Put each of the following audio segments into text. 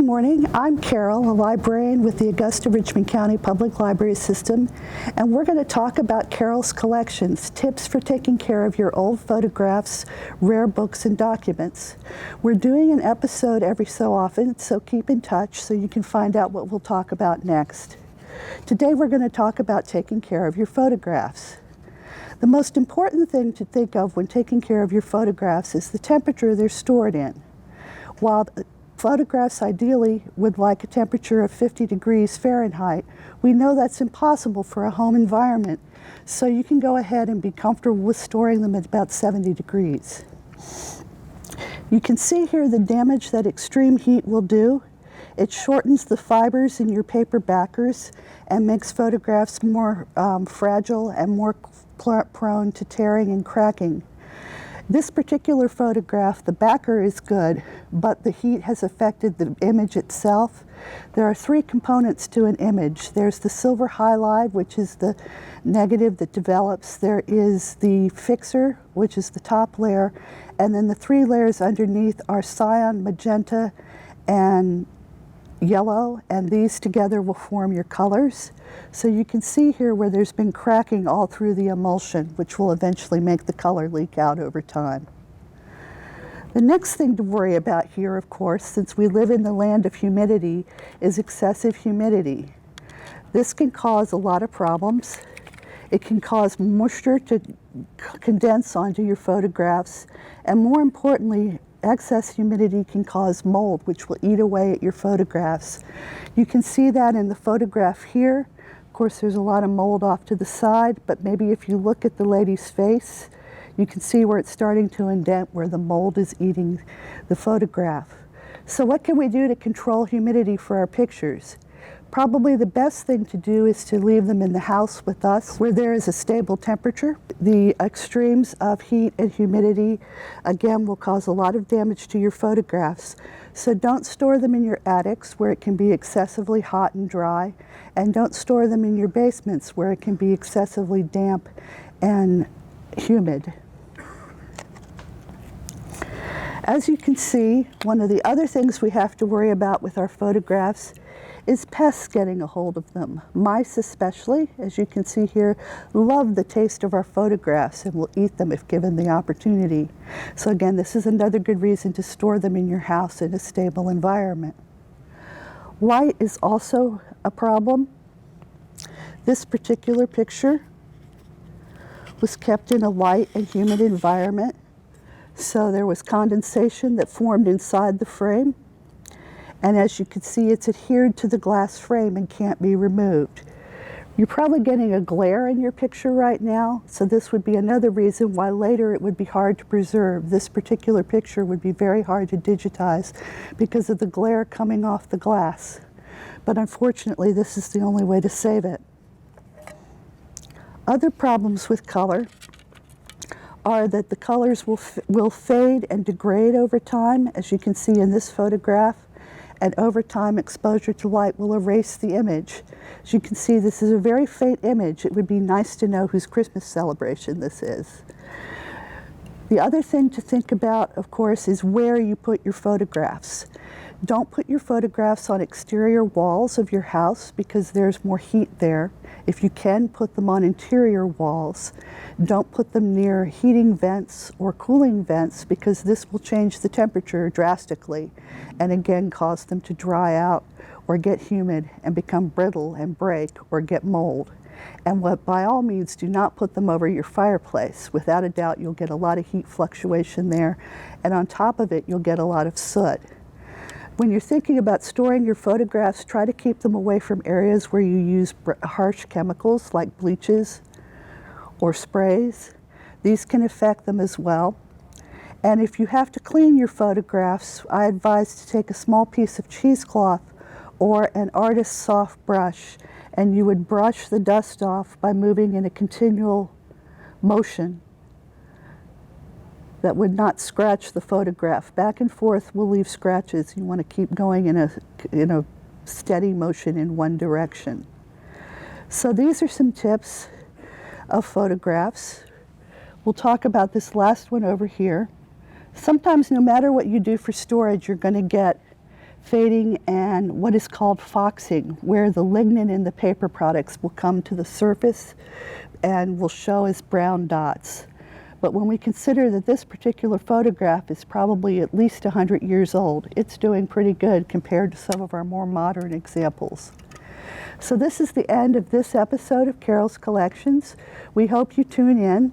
morning. I'm Carol, a librarian with the Augusta-Richmond County Public Library System, and we're going to talk about Carol's collections, tips for taking care of your old photographs, rare books, and documents. We're doing an episode every so often, so keep in touch so you can find out what we'll talk about next. Today we're going to talk about taking care of your photographs. The most important thing to think of when taking care of your photographs is the temperature they're stored in. While photographs ideally would like a temperature of 50 degrees Fahrenheit, we know that's impossible for a home environment, so you can go ahead and be comfortable with storing them at about 70 degrees. You can see here the damage that extreme heat will do. It shortens the fibers in your paper backers and makes photographs more fragile and more prone to tearing and cracking. This particular photograph, the backer is good, but the heat has affected the image itself. There are three components to an image. There's the silver halide, which is the negative that develops. There is the fixer, which is the top layer, and then the three layers underneath are cyan, magenta, and yellow, and these together will form your colors. So you can see here where there's been cracking all through the emulsion, which will eventually make the color leak out over time. The next thing to worry about here, of course, since we live in the land of humidity, is excessive humidity. This can cause a lot of problems. It can cause moisture to condense onto your photographs, and more importantly, excess humidity can cause mold, which will eat away at your photographs. You can see that in the photograph here. Of course, there's a lot of mold off to the side, but maybe if you look at the lady's face, you can see where it's starting to indent, where the mold is eating the photograph. So what can we do to control humidity for our pictures? Probably the best thing to do is to leave them in the house with us where there is a stable temperature. The extremes of heat and humidity, again, will cause a lot of damage to your photographs. So don't store them in your attics where it can be excessively hot and dry, and don't store them in your basements where it can be excessively damp and humid. As you can see, one of the other things we have to worry about with our photographs is pests getting a hold of them. Mice especially, as you can see here, love the taste of our photographs and will eat them if given the opportunity. So again, this is another good reason to store them in your house in a stable environment. Light is also a problem. This particular picture was kept in a light and humid environment, so there was condensation that formed inside the frame. And as you can see, it's adhered to the glass frame and can't be removed. You're probably getting a glare in your picture right now, so this would be another reason why later it would be hard to preserve. This particular picture would be very hard to digitize because of the glare coming off the glass. But unfortunately, this is the only way to save it. Other problems with color are that the colors will fade and degrade over time, as you can see in this photograph. And over time, exposure to light will erase the image. As you can see, this is a very faint image. It would be nice to know whose Christmas celebration this is. The other thing to think about, of course, is where you put your photographs. Don't put your photographs on exterior walls of your house because there's more heat there. If you can, put them on interior walls. Don't put them near heating vents or cooling vents because this will change the temperature drastically and again cause them to dry out or get humid and become brittle and break or get mold. And by all means, do not put them over your fireplace. Without a doubt, you'll get a lot of heat fluctuation there, and on top of it, you'll get a lot of soot. When you're thinking about storing your photographs, try to keep them away from areas where you use harsh chemicals like bleaches or sprays. These can affect them as well. And if you have to clean your photographs, I advise to take a small piece of cheesecloth or an artist's soft brush, and you would brush the dust off by moving in a continual motion that would not scratch the photograph. Back and forth will leave scratches. You want to keep going in a steady motion in one direction. So these are some tips of photographs. We'll talk about this last one over here. Sometimes no matter what you do for storage, you're going to get fading and what is called foxing, where the lignin in the paper products will come to the surface and will show as brown dots. But when we consider that this particular photograph is probably at least 100 years old, it's doing pretty good compared to some of our more modern examples. So this is the end of this episode of Carol's Collections. We hope you tune in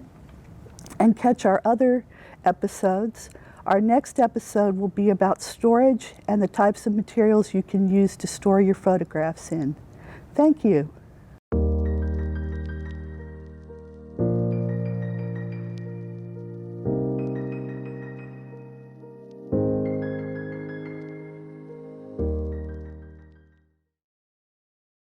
and catch our other episodes. Our next episode will be about storage and the types of materials you can use to store your photographs in. Thank you.